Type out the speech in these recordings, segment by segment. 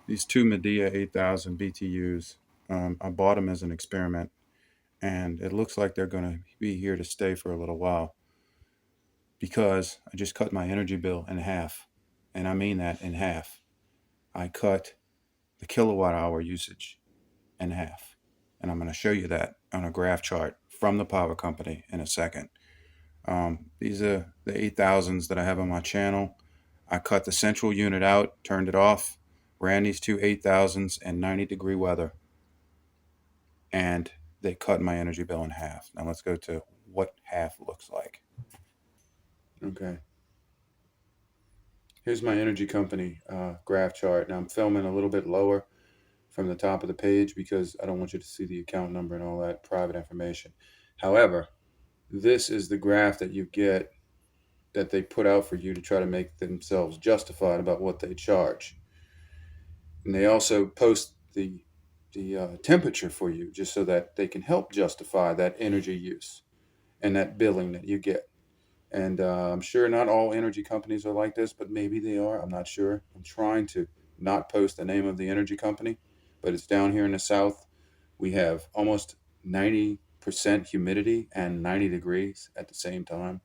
these two Midea 8000 BTUs. I bought them as an experiment, and it looks like they're going to be here to stay for a little while because I just cut my energy bill in half. And I mean that, in half. I cut the kilowatt hour usage in half. And I'm going to show you that on a graph chart from the power company in a second. These are the 8000s that I have on my channel. I cut the central unit out, turned it off, ran these two 8000s in 90-degree weather, and they cut my energy bill in half. Now let's go to what half looks like. Okay. Here's my energy company graph chart. Now I'm filming a little bit lower from the top of the page because I don't want you to see the account number and all that private information. However, this is the graph that you get that they put out for you to try to make themselves justified about what they charge. And they also post the temperature for you just so that they can help justify that energy use and that billing that you get. And I'm sure not all energy companies are like this, but maybe they are. I'm not sure. I'm trying to not post the name of the energy company, but it's down here in the south. We have almost 90% humidity and 90 degrees at the same time.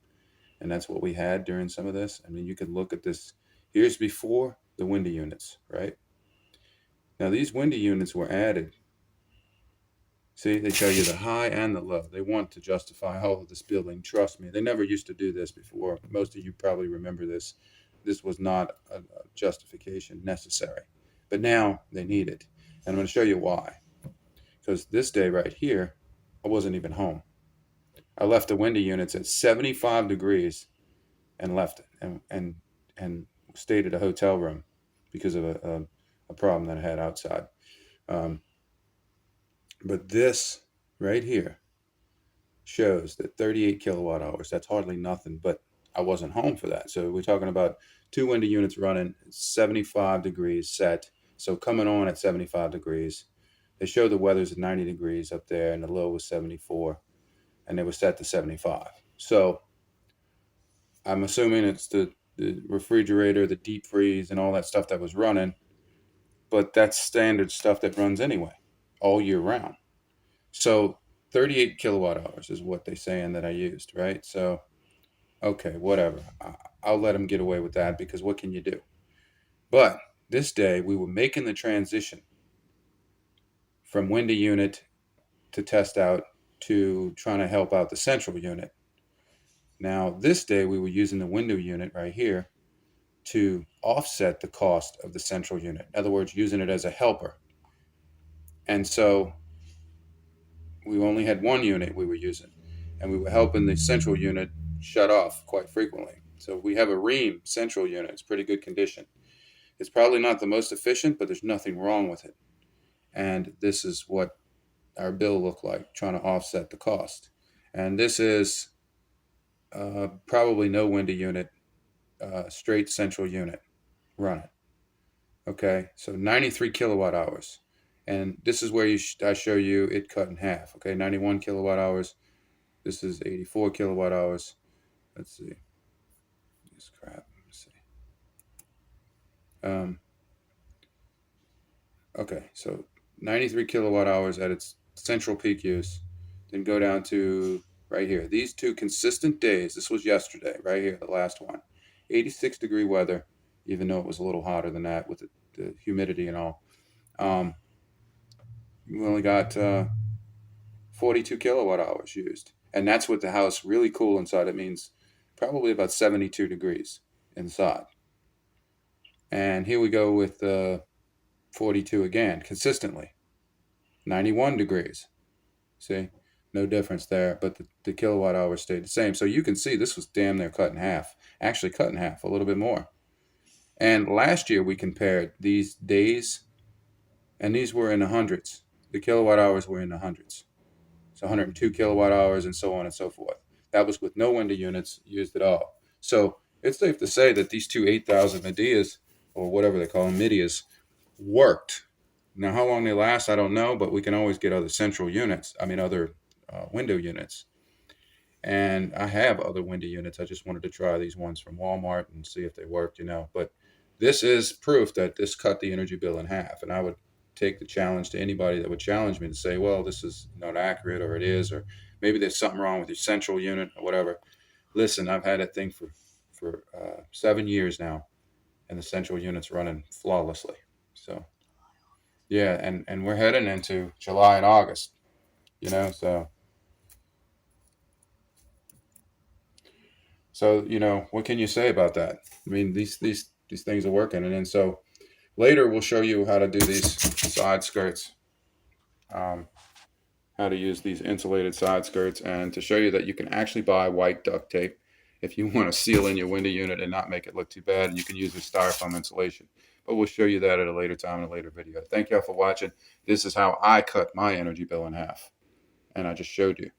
And that's what we had during some of this. I mean, you could look at this. Here's before the windy units, right? Now, these windy units were added. See, they tell you the high and the low. They want to justify all of this building. Trust me, they never used to do this before. Most of you probably remember this. This was not a justification necessary. But now they need it. And I'm going to show you why. Because this day right here, I wasn't even home. I left the windy units at 75 degrees and left it and stayed at a hotel room because of a problem that I had outside. But this right here shows that 38 kilowatt hours, that's hardly nothing, but I wasn't home for that. So we're talking about two window units running 75 degrees set. So coming on at 75 degrees, they show the weather's at 90 degrees up there and the low was 74 and they were set to 75. So I'm assuming it's the refrigerator, the deep freeze and all that stuff that was running, but that's standard stuff that runs anyway, all year round. So 38 kilowatt hours is what they're saying that I used, right? So, okay, whatever. I'll let them get away with that because what can you do? But this day we were making the transition from window unit to test out to trying to help out the central unit. Now, this day we were using the window unit right here to offset the cost of the central unit. In other words, using it as a helper. And so we only had one unit we were using, and we were helping the central unit shut off quite frequently. So we have a Ream central unit. It's pretty good condition. It's probably not the most efficient, but there's nothing wrong with it. And this is what our bill looked like, trying to offset the cost. And this is probably no window unit, straight central unit running. Okay, so 93 kilowatt hours. And this is where I show you it cut in half. Okay, 91 kilowatt hours. This is 84 kilowatt hours. Let's see. This crap. Let's see. Okay, so 93 kilowatt hours at its central peak use. Then go down to right here. These two consistent days. This was yesterday, right here, the last one. 86-degree weather, even though it was a little hotter than that with the humidity and all. We only got 42 kilowatt hours used. And that's with the house really cool inside. It means probably about 72 degrees inside. And here we go with 42 again, consistently. 91 degrees. See? No difference there, but the kilowatt hours stayed the same. So you can see this was damn near cut in half. Actually cut in half, a little bit more. And last year we compared these days, and these were in the hundreds. The kilowatt hours were in the hundreds. So 102 kilowatt hours and so on and so forth. That was with no window units used at all. So it's safe to say that these two 8000 Mideas, or whatever they call them, Mideas, worked. Now, how long they last, I don't know, but we can always get other central units. I mean, other window units. And I have other window units. I just wanted to try these ones from Walmart and see if they worked, But this is proof that this cut the energy bill in half. And I would take the challenge to anybody that would challenge me to say, well, this is not accurate, or it is, or maybe there's something wrong with your central unit or whatever. Listen, I've had that thing for 7 years now, and the central unit's running flawlessly. So yeah, and we're heading into July and August, so what can you say about that? I mean, these things are working, and then so later we'll show you how to do these side skirts, um, how to use these insulated side skirts, and to show you that you can actually buy white duct tape if you want to seal in your window unit and not make it look too bad, and you can use the styrofoam insulation. But we'll show you that at a later time in a later video. Thank y'all for watching. This is how I cut my energy bill in half, and I just showed you.